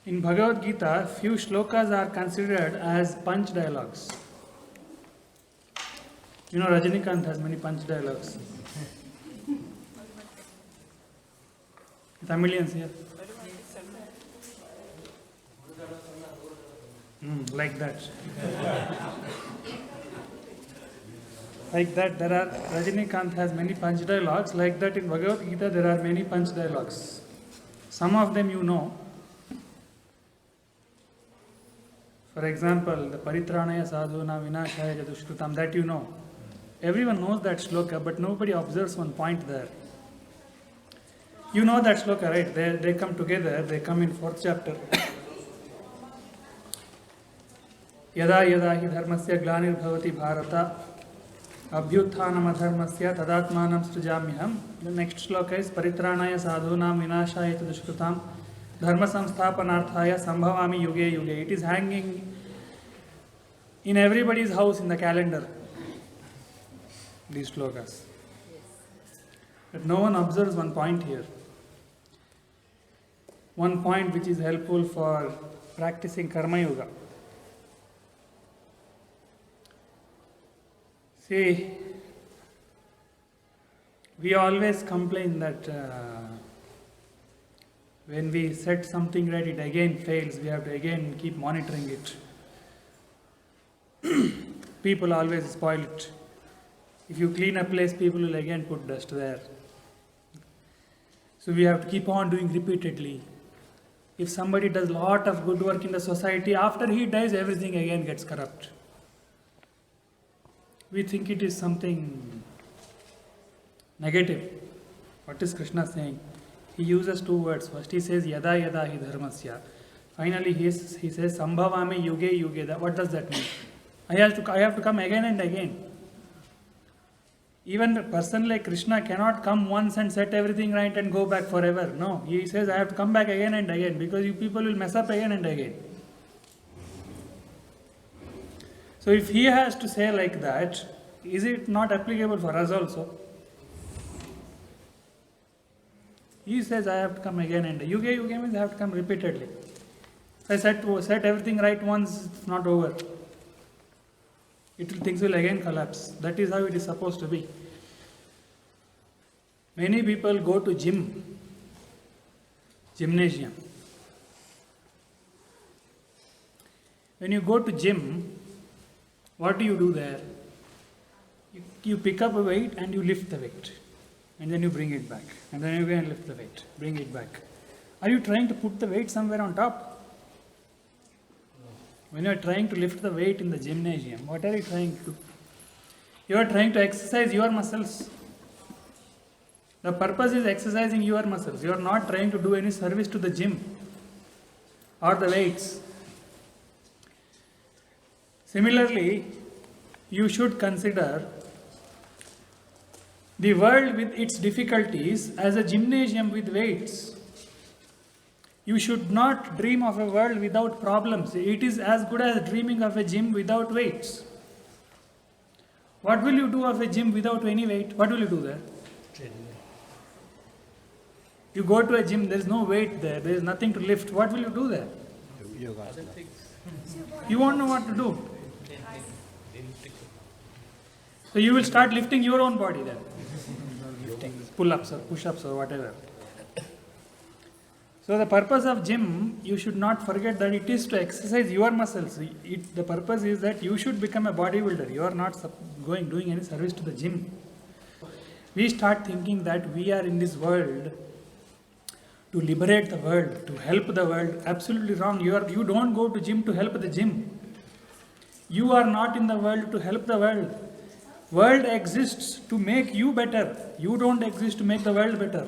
In Bhagavad Gita, few shlokas are considered as punch dialogues. You know, Rajinikanth has many punch dialogues. Tamilians here. Like that. Like that, there are Rajinikanth has many punch dialogues. Like that, in Bhagavad Gita, there are many punch dialogues. Some of them you know. For example, the Paritranaya Sadhuna Vinashaya Dushkrutam, that you know. Everyone knows that shloka, but nobody observes one point there. You know that shloka, right? They come together, they come in 4th chapter. Yada yada hi dharmasya glanir bhavati bharata abhyutthanam adharmasya tadatmanam srijamyaham. The next shloka is Paritranaya Sadhunam Vinashaya Dushkrutam Dharma Samsthapanarthaya Sambhavami Yuge Yuge. It is hanging in everybody's house in the calendar, these shlokas. But no one observes one point here. One point which is helpful for practicing Karma Yoga. See, we always complain that when we set something right, it again fails. We have to again keep monitoring it. People always spoil it. If you clean a place, people will again put dust there. So we have to keep on doing repeatedly. If somebody does a lot of good work in the society, after he dies, everything again gets corrupt. We think it is something negative. What is Krishna saying? He uses two words. First he says yada yada hi dharmasya. Finally he says sambhavami yuge yuge. What does that mean? I have to come again and again. Even a person like Krishna cannot come once and set everything right and go back forever. No, he says I have to come back again and again because you people will mess up again and again. So if he has to say like that, is it not applicable for us also? He says I have to come again and again. Yuge yuge means I have to come repeatedly. If I set everything right once, it's not over. Things will again collapse. That is how it is supposed to be. Many people go to gymnasium. When you go to gym, what do you do there? You pick up a weight and you lift the weight. And then you bring it back. And then you again lift the weight. Bring it back. Are you trying to put the weight somewhere on top? When you are trying to lift the weight in the gymnasium, what are you trying to do? You are trying to exercise your muscles. The purpose is exercising your muscles. You are not trying to do any service to the gym or the weights. Similarly, you should consider the world with its difficulties as a gymnasium with weights. You should not dream of a world without problems. It is as good as dreaming of a gym without weights. What will you do of a gym without any weight? What will you do there? You go to a gym, there is no weight there, there is nothing to lift. What will you do there? Yoga. You won't know what to do. So you will start lifting your own body then. Pull-ups or push-ups or whatever. So the purpose of gym, you should not forget that it is to exercise your muscles. The purpose is that you should become a bodybuilder. You are not doing any service to the gym. We start thinking that we are in this world to liberate the world, to help the world. Absolutely wrong. You don't go to gym to help the gym. You are not in the world to help the world. World exists to make you better. You don't exist to make the world better.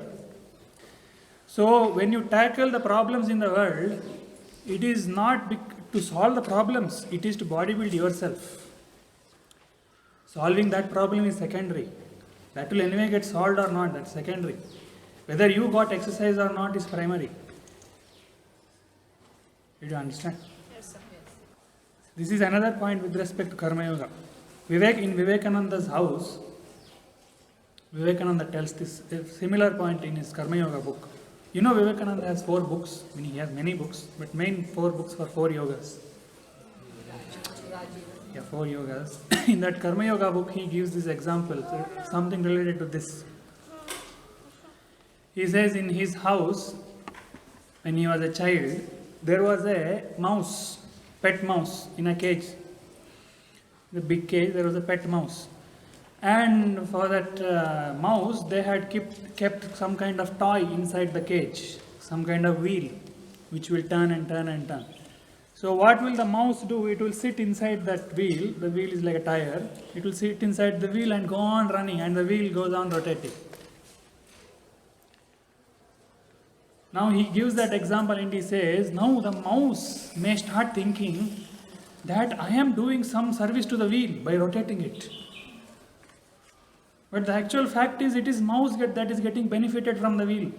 So when you tackle the problems in the world, it is not to solve the problems, it is to bodybuild yourself. Solving that problem is secondary. That will anyway get solved or not, that's secondary. Whether you got exercise or not is primary. Did you understand? Yes, sir. Yes. This is another point with respect to Karma Yoga. In Vivekananda's house, Vivekananda tells this similar point in his Karma Yoga book. You know, Vivekananda has 4 books. I mean, he has many books, but main 4 books for 4 yogas. Yeah, 4 yogas. In that Karma Yoga book, he gives this example, something related to this. He says in his house, when he was a child, there was a mouse, pet mouse, in a cage. The big cage, there was a pet mouse. And for that mouse, they had kept some kind of toy inside the cage, some kind of wheel, which will turn and turn and turn. So what will the mouse do? It will sit inside that wheel. The wheel is like a tire. It will sit inside the wheel and go on running, and the wheel goes on rotating. Now he gives that example and he says, now the mouse may start thinking that I am doing some service to the wheel by rotating it. But the actual fact is, it is mouse that is getting benefited from the wheel.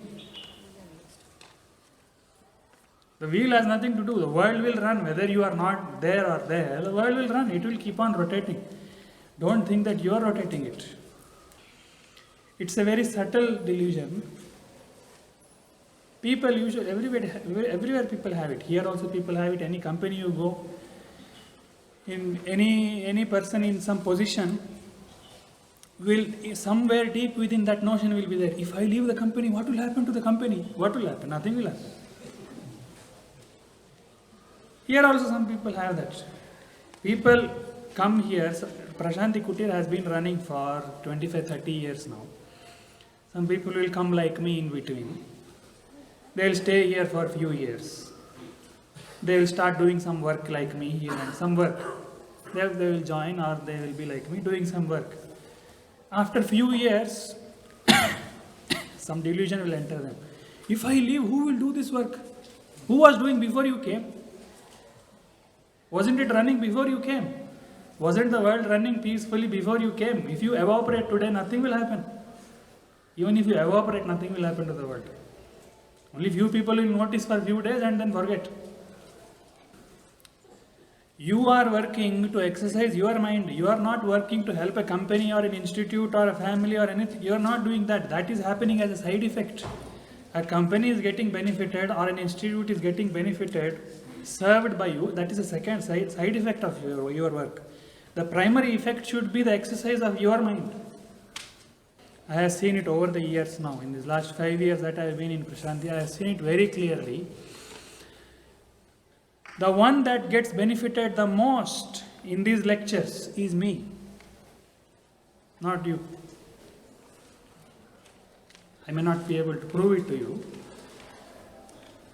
The wheel has nothing to do. The world will run whether you are not there or there. The world will run. It will keep on rotating. Don't think that you are rotating it. It's a very subtle delusion. People usually, everywhere people have it. Here also people have it. Any company you go, in any person in some position will, somewhere deep within that notion will be there. If I leave the company, what will happen to the company? What will happen? Nothing will happen. Here also some people have that. People come here. Prashanti Kuteer has been running for 25-30 years now. Some people will come like me in between. They will stay here for a few years. They will start doing some work like me here and some work. They will join, or they will be like me doing some work. After few years, some delusion will enter them. If I leave, who will do this work? Who was doing before you came? Wasn't it running before you came? Wasn't the world running peacefully before you came? If you evaporate today, nothing will happen. Even if you evaporate, nothing will happen to the world. Only few people will notice for a few days and then forget. You are working to exercise your mind. You are not working to help a company or an institute or a family or anything. You are not doing that. That is happening as a side effect. A company is getting benefited or an institute is getting benefited, served by you. That is a second side effect of your work. The primary effect should be the exercise of your mind. I have seen it over the years now. In these last 5 years that I have been in Prashanti, I have seen it very clearly. The one that gets benefited the most in these lectures is me, not you. I may not be able to prove it to you,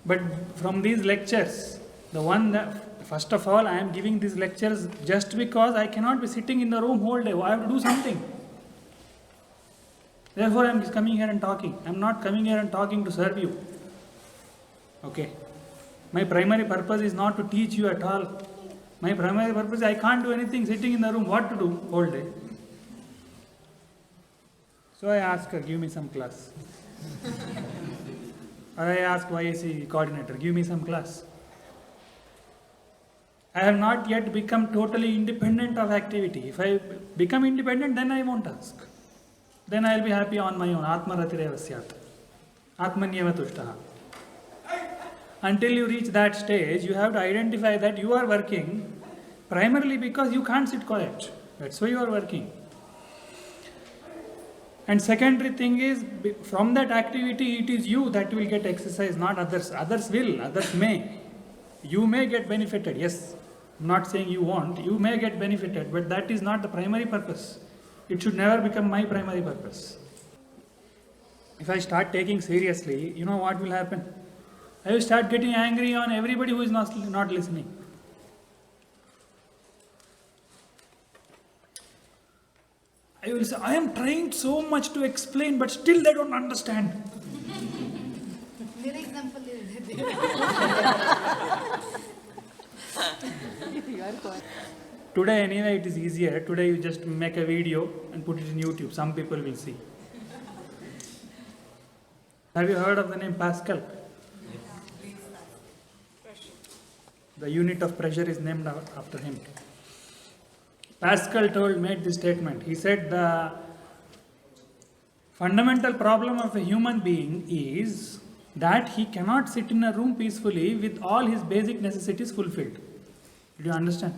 but from these lectures, the one that, first of all, I am giving these lectures just because I cannot be sitting in the room whole day. I have to do something. Therefore, I am coming here and talking. I am not coming here and talking to serve you. Okay. My primary purpose is not to teach you at all. My primary purpose is I can't do anything sitting in the room. What to do whole day? So I ask her, give me some class. Or I ask YAC coordinator, give me some class. I have not yet become totally independent of activity. If I become independent, then I won't ask. Then I will be happy on my own. Atma ratireva syat. Atmanyeva tushtaha. Until you reach that stage, you have to identify that you are working primarily because you can't sit quiet. That's why you are working. And secondary thing is, from that activity, it is you that will get exercise, not others. Others will, others may. You may get benefited, yes. I'm not saying you won't. You may get benefited, but that is not the primary purpose. It should never become my primary purpose. If I start taking seriously, you know what will happen? I will start getting angry on everybody who is not listening. I will say, I am trying so much to explain, but still they don't understand. Today anyway it is easier. Today you just make a video and put it in YouTube. Some people will see. Have you heard of the name Pascal? The unit of pressure is named after him. Pascal made this statement. He said the fundamental problem of a human being is that he cannot sit in a room peacefully with all his basic necessities fulfilled. Do you understand?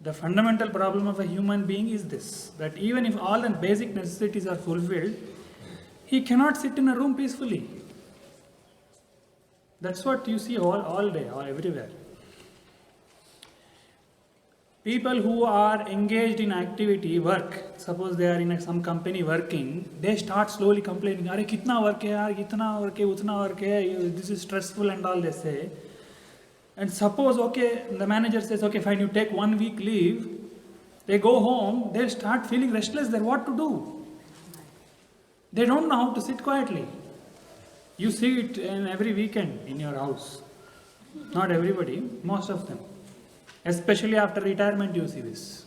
The fundamental problem of a human being is this, that even if all the basic necessities are fulfilled, he cannot sit in a room peacefully. That's what you see all day, or everywhere. People who are engaged in activity, work, suppose they are in some company working, they start slowly complaining, "Are kitna work hai yaar, kitna work hai, utna work hai, this is stressful," and all they say. And suppose, okay, the manager says, "Okay, fine, you take 1 week leave," they go home, they start feeling restless there, what to do? They don't know how to sit quietly. You see it in every weekend in your house. Not everybody, most of them. Especially after retirement, you see this.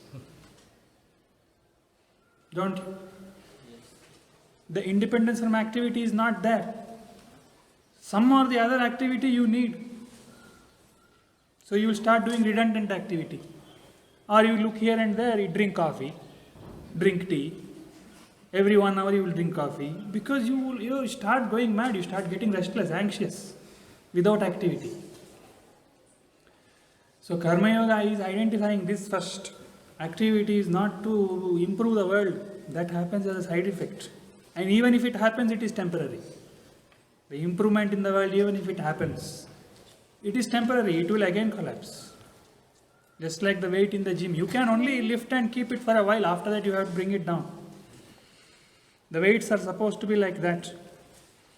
Don't you? The independence from activity is not there. Some or the other activity you need. So you will start doing redundant activity. Or you look here and there, you drink coffee, drink tea. Every 1 hour you will drink coffee. Because you start going mad, you start getting restless, anxious, without activity. So Karma Yoga is identifying this first. Activity is not to improve the world. That happens as a side effect. And even if it happens, it is temporary. The improvement in the world, even if it happens, it is temporary. It will again collapse. Just like the weight in the gym. You can only lift and keep it for a while. After that, you have to bring it down. The weights are supposed to be like that.